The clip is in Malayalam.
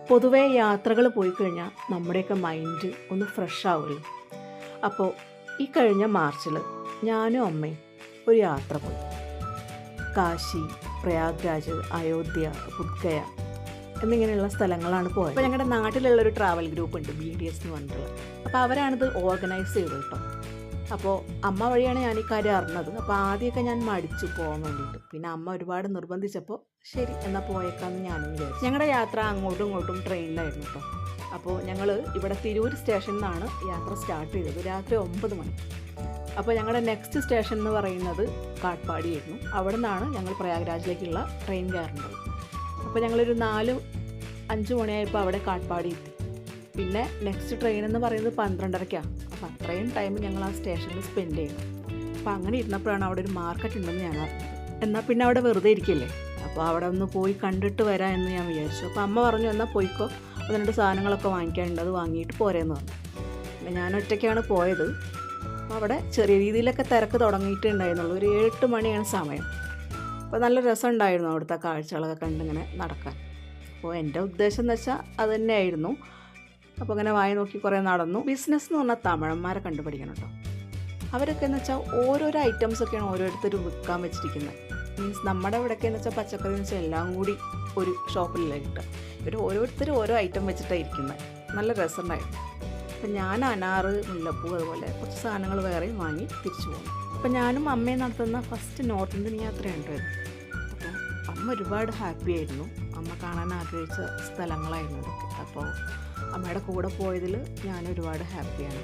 പൊതുവേ യാത്രകൾ പോയി കഴിഞ്ഞാൽ നമ്മുടെയൊക്കെ മൈൻഡ് ഒന്ന് ഫ്രഷ് ആവുമല്ലോ. അപ്പോൾ ഈ കഴിഞ്ഞ മാർച്ചിൽ ഞാനും അമ്മയും ഒരു യാത്ര പോയി. കാശി, പ്രയാഗ്രാജ്, അയോധ്യ, ബുദ്ധഗയ എന്നിങ്ങനെയുള്ള സ്ഥലങ്ങളാണ് പോയത്. അപ്പോൾ ഞങ്ങളുടെ നാട്ടിലുള്ളൊരു ട്രാവൽ ഗ്രൂപ്പ് ഉണ്ട്, BDS എന്ന് പറഞ്ഞിട്ടുള്ളത്. അപ്പോൾ അവരാണിത് ഓർഗനൈസ് ചെയ്തത് കേട്ടോ. അപ്പോൾ അമ്മ വഴിയാണ് ഞാൻ ഈ കാര്യം അറിഞ്ഞത്. അപ്പോൾ ആദ്യമൊക്കെ ഞാൻ മടിച്ചു പോകാൻ വേണ്ടിയിട്ട്. പിന്നെ അമ്മ ഒരുപാട് നിർബന്ധിച്ചപ്പോൾ ശരി എന്നാൽ പോയേക്കാമെന്ന് ഞാനും വിചാരിച്ചു. ഞങ്ങളുടെ യാത്ര അങ്ങോട്ടും ഇങ്ങോട്ടും ട്രെയിനിലായിരുന്നു കേട്ടോ. അപ്പോൾ ഞങ്ങൾ ഇവിടെ തിരൂർ സ്റ്റേഷനിൽ നിന്നാണ് യാത്ര സ്റ്റാർട്ട് ചെയ്തത്, രാത്രി 9 മണി. അപ്പോൾ ഞങ്ങളുടെ നെക്സ്റ്റ് സ്റ്റേഷൻ എന്ന് പറയുന്നത് കാട്ട്പാടിയായിരുന്നു. അവിടെ നിന്നാണ് ഞങ്ങൾ പ്രയാഗ്രാജിലേക്കുള്ള ട്രെയിൻ കയറേണ്ടത്. അപ്പോൾ ഞങ്ങളൊരു 4-5 മണിയായപ്പോൾ അവിടെ കാട്ട്പാടി എത്തി. പിന്നെ നെക്സ്റ്റ് ട്രെയിൻ എന്ന് പറയുന്നത് 12:30-ക്കാണ്. അപ്പോൾ അത്രയും ടൈം ഞങ്ങൾ ആ സ്റ്റേഷനിൽ സ്പെൻഡ് ചെയ്യണം. അപ്പോൾ അങ്ങനെ ഇരുന്നപ്പോഴാണ് അവിടെ ഒരു മാർക്കറ്റ് ഉണ്ടെന്ന് ഞാൻ അറിഞ്ഞത്. എന്നാൽ പിന്നെ അവിടെ വെറുതെ ഇരിക്കില്ലേ, അപ്പോൾ അവിടെ ഒന്ന് പോയി കണ്ടിട്ട് വരാം എന്ന് ഞാൻ വിചാരിച്ചു. അപ്പോൾ അമ്മ പറഞ്ഞു എന്നാൽ പോയിക്കോ, 1-2 സാധനങ്ങളൊക്കെ വാങ്ങിക്കാനുണ്ട്, അത് വാങ്ങിയിട്ട് പോരേന്ന് പറഞ്ഞു. പിന്നെ ഞാൻ ഒറ്റയ്ക്കാണ് പോയത്. അപ്പോൾ അവിടെ ചെറിയ രീതിയിലൊക്കെ തിരക്ക് തുടങ്ങിയിട്ടുണ്ടായിരുന്നുള്ളൂ. ഒരു 7-8 മണിയാണ് സമയം. അപ്പോൾ നല്ല രസമുണ്ടായിരുന്നു അവിടുത്തെ കാഴ്ചകളൊക്കെ കണ്ടിങ്ങനെ നടക്കാൻ. അപ്പോൾ എൻ്റെ ഉദ്ദേശം എന്ന് വെച്ചാൽ അത് തന്നെയായിരുന്നു. അപ്പോൾ അങ്ങനെ വായി നോക്കി കുറേ നടന്നു. ബിസിനസ് എന്ന് പറഞ്ഞാൽ തമിഴന്മാരെ കണ്ടുപിടിക്കണം കേട്ടോ. അവരൊക്കെ എന്ന് വെച്ചാൽ ഓരോരോ ഐറ്റംസൊക്കെയാണ് ഓരോരുത്തരും വിൽക്കാൻ വെച്ചിരിക്കുന്നത്. മീൻസ് നമ്മുടെ ഇവിടെയൊക്കെ എന്ന് വെച്ചാൽ പച്ചക്കറി എന്ന് വെച്ചാൽ എല്ലാം കൂടി ഒരു ഷോപ്പിലല്ലേ കിട്ടുക. ഇവർ ഓരോരുത്തരും ഓരോ ഐറ്റം വെച്ചിട്ടാണ് ഇരിക്കുന്നത്. നല്ല രസമുണ്ടായിരുന്നു. അപ്പം ഞാൻ അനാറ്, മുല്ലപ്പൂ, അതുപോലെ കുറച്ച് സാധനങ്ങൾ വേറെയും വാങ്ങി തിരിച്ചു പോകുന്നു. അപ്പം ഞാനും അമ്മയും നടത്തുന്ന ഫസ്റ്റ് നോർത്ത് ഇന്ത്യൻ യാത്രയാണ് ഇത്. അപ്പോൾ അമ്മ ഒരുപാട് ഹാപ്പി ആയിരുന്നു. അമ്മ കാണാൻ ആഗ്രഹിച്ച സ്ഥലങ്ങളായിരുന്നു ഇതൊക്കെ. അപ്പോൾ അമ്മയുടെ കൂടെ പോയതിൽ ഞാൻ ഒരുപാട് ഹാപ്പിയാണ്.